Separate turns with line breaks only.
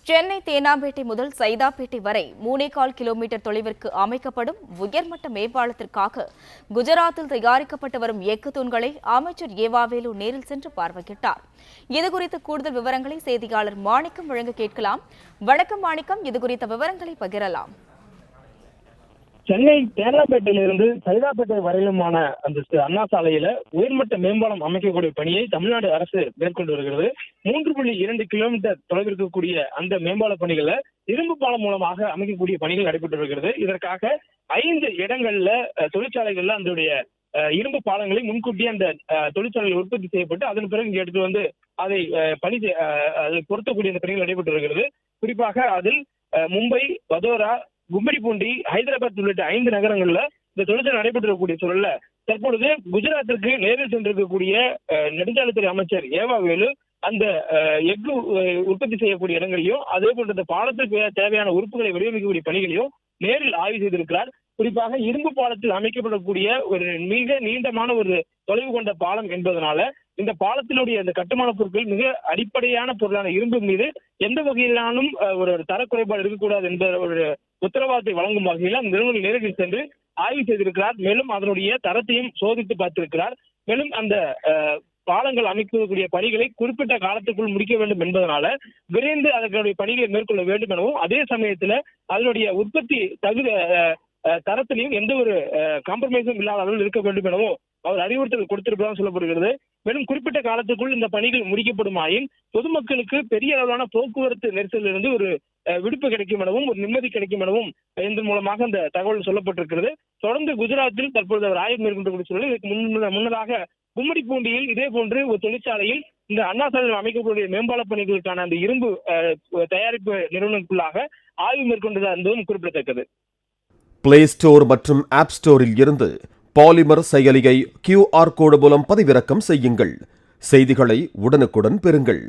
சென்னை தேனாம்பேட்டை முதல் சைதாப்பேட்டை வரை 3.25 கிலோமீட்டர் தொலைவிற்கு அமைக்கப்படும் உயர்மட்ட மேம்பாலத்திற்காக குஜராத்தில் தயாரிக்கப்பட்டு வரும் எஃகு தூண்களை அமைச்சர் ஏவாவேலு நேரில் சென்று பார்வையிட்டார். இதுகுறித்த கூடுதல் விவரங்களை செய்தியாளர் மாணிக்கம் வழங்க கேட்கலாம். வணக்கம் மாணிக்கம், இதுகுறித்த விவரங்களை பகிரலாம்.
சென்னை தேனாம்பேட்டையிலிருந்து சைதாப்பேட்டை வரையிலுமான அந்த அண்ணா சாலையில உயர்மட்ட மேம்பாலம் அமைக்கக்கூடிய பணியை தமிழ்நாடு அரசு மேற்கொண்டு வருகிறது. 3.2 கிலோமீட்டர் தொலைவில் இருக்கக்கூடிய அந்த மேம்பால பணிகளை இரும்பு பாலம் மூலமாக அமைக்கக்கூடிய பணிகள் நடைபெற்று வருகிறது. இதற்காக 5 இடங்கள்ல தொழிற்சாலைகள்ல அதனுடைய இரும்பு பாலங்களை முன்கூட்டியே அந்த தொழிற்சாலைகள் உற்பத்தி செய்யப்பட்டு அதன் பிறகு இங்க எடுத்து வந்து அதை பொருத்தக்கூடிய அந்த பணிகள் நடைபெற்று வருகிறது. குறிப்பாக அதில் மும்பை, வதோரா, கும்மிடிப்பூண்டி, ஹைதராபாத் உள்ளிட்ட 5 நகரங்கள்ல இந்த தொழிற்சாலை நடைபெற்றிருக்கக்கூடிய சூழல்ல தற்பொழுது குஜராத்திற்கு நேரில் சென்றிருக்கக்கூடிய நெடுஞ்சாலைத்துறை அமைச்சர் ஏவாவேலு அந்த எஃகு உற்பத்தி செய்யக்கூடிய இடங்களையும் அதே போன்ற இந்த பாலத்திற்கு தேவையான உறுப்புகளை வடிவமைக்கக்கூடிய பணிகளையும் நேரில் ஆய்வு செய்திருக்கிறார். குறிப்பாக இரும்பு பாலத்தில் அமைக்கப்படக்கூடிய ஒரு மிக நீண்டமான ஒரு தொலைவு கொண்ட பாலம் என்பதனால இந்த பாலத்தினுடைய அந்த கட்டுமான பொருட்கள் மிக அடிப்படையான பொருளான இரும்பு மீது எந்த வகையிலானும் ஒரு தரக்குறைபாடு இருக்கக்கூடாது என்ற ஒரு உத்தரவாதத்தை வழங்கும் வகையில் அந்த நிறுவனம் நேரடியில் சென்று ஆய்வு செய்திருக்கிறார். மேலும் அதனுடைய தரத்தையும் சோதித்து பார்த்திருக்கிறார். மேலும் அந்த பாலங்கள் அமைக்கக்கூடிய பணிகளை குறிப்பிட்ட காலத்துக்குள் முடிக்க வேண்டும் என்பதனால விரைந்து அதனுடைய பணிகளை மேற்கொள்ள வேண்டும் எனவும் அதே சமயத்துல அதனுடைய உற்பத்தி தரத்திலையும் எந்த ஒரு காம்ப்ரமைஸும் இல்லாத அளவில் இருக்க வேண்டும் எனவும் அவர் அறிவுறுத்தல் கொடுத்திருப்பதாக சொல்லப்படுகிறது. மேலும் குறிப்பிட்ட காலத்துக்குள் இந்த பணிகள் முடிக்கப்படுமாயின் பொதுமக்களுக்கு பெரிய அளவிலான போக்குவரத்து நெரிசலிலிருந்து ஒரு விடுப்பு கிடைக்கும் எனவும் ஒரு நிம்மதி கிடைக்கும் எனவும் இதன் மூலமாக அந்த தகவல் சொல்லப்பட்டிருக்கிறது. தொடர்ந்து குஜராத்தில் தற்பொழுது அவர் ஆய்வு மேற்கொண்டக்கூடிய சூழலில் இதுக்கு முன்னதாக கும்மிடிப்பூண்டியில் இதே போன்று ஒரு தொழிற்சாலையில் இந்த அண்ணா சாலையில் அமைக்கக்கூடிய மேம்பால பணிகளுக்கான அந்த இரும்பு தயாரிப்பு நிறுவனங்களுக்குள்ளாக ஆய்வு மேற்கொண்டது என்பதும் குறிப்பிடத்தக்கது.
பிளே ஸ்டோர் மற்றும் ஆப் ஸ்டோரில் இருந்து பாலிமர் செயலியை QR கோடு மூலம் பதிவிறக்கம் செய்யுங்கள். செய்திகளை உடனுக்குடன் பெறுங்கள்.